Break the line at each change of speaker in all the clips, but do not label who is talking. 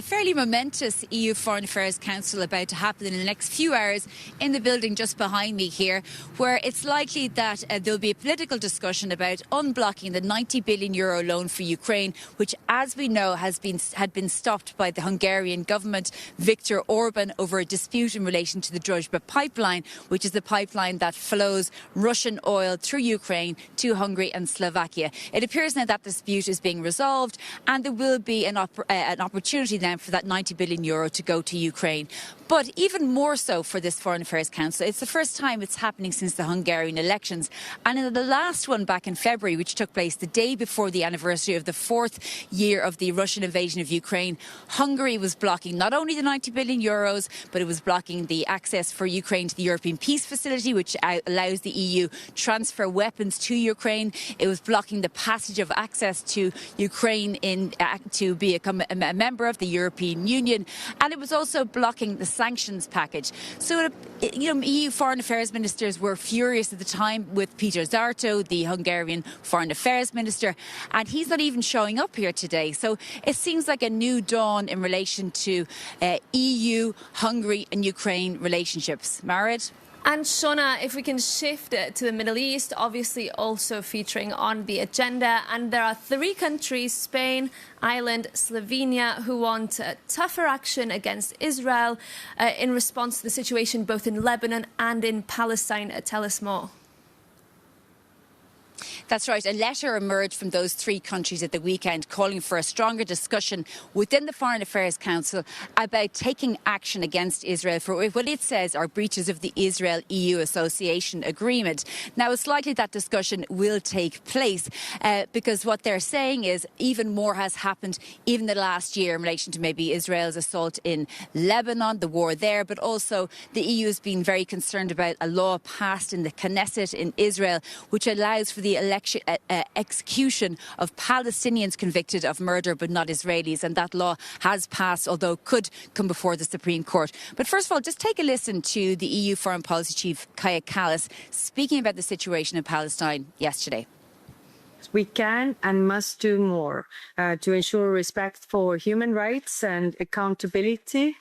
A fairly momentous EU Foreign Affairs Council about to happen in the next few hours in the building just behind me here, where it's likely that there'll be a political discussion about unblocking the €90 billion loan for Ukraine, which, as we know, had been stopped by the Hungarian government, Viktor Orban, over a dispute in relation to the Druzhba pipeline, which is the pipeline that flows Russian oil through Ukraine to Hungary and Slovakia. It appears now that dispute is being resolved, and there will be an opportunity then for that €90 billion to go to Ukraine. But even more so for this Foreign Affairs Council, it's the first time it's happening since the Hungarian elections. And in the last one back in February, which took place the day before the anniversary of the 4th year of the Russian invasion of Ukraine, Hungary was blocking not only the €90 billion, but it was blocking the access for Ukraine to the European Peace Facility, which allows the EU transfer weapons to Ukraine. It was blocking the passage of access to Ukraine to become a member of the European Union, and it was also blocking the sanctions package. So, EU foreign affairs ministers were furious at the time with Peter Szarto, the Hungarian foreign affairs minister, and he's not even showing up here today. So it seems like a new dawn in relation to EU, Hungary and Ukraine relationships. Marit?
And Shona, if we can shift it to the Middle East, obviously also featuring on the agenda. And there are 3 countries, Spain, Ireland, Slovenia, who want tougher action against Israel in response to the situation both in Lebanon and in Palestine. Tell us more.
That's right. A letter emerged from those 3 countries at the weekend calling for a stronger discussion within the Foreign Affairs Council about taking action against Israel for what it says are breaches of the Israel-EU Association Agreement. Now, it's likely that discussion will take place because what they're saying is even more has happened even the last year in relation to maybe Israel's assault in Lebanon, the war there, but also the EU has been very concerned about a law passed in the Knesset in Israel, which allows for the execution of Palestinians convicted of murder but not Israelis, and that law has passed, although could come before the Supreme Court. But first of all, just take a listen to the EU Foreign Policy Chief Kaja Kallas speaking about the situation in Palestine yesterday.
We can and must do more to ensure respect for human rights and accountability,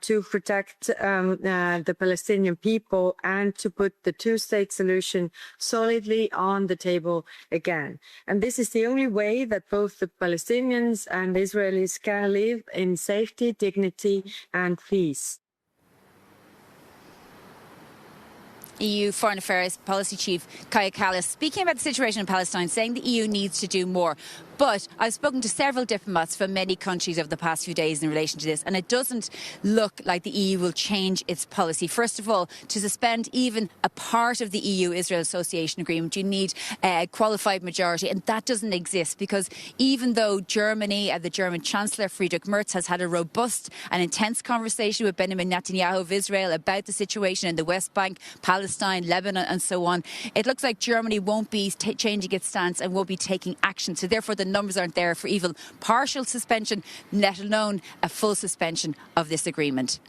to protect the Palestinian people and to put the 2-state solution solidly on the table again. And this is the only way that both the Palestinians and Israelis can live in safety, dignity and peace.
EU Foreign Affairs Policy Chief Kaja Kallas speaking about the situation in Palestine, saying the EU needs to do more. But I've spoken to several diplomats from many countries over the past few days in relation to this, and it doesn't look like the EU will change its policy. First of all, to suspend even a part of the EU-Israel Association Agreement, you need a qualified majority, and that doesn't exist because even though Germany, the German Chancellor Friedrich Merz, has had a robust and intense conversation with Benjamin Netanyahu of Israel about the situation in the West Bank, Palestine, Lebanon and so on, it looks like Germany won't be changing its stance and won't be taking action. So therefore the numbers aren't there for even partial suspension, let alone a full suspension of this agreement.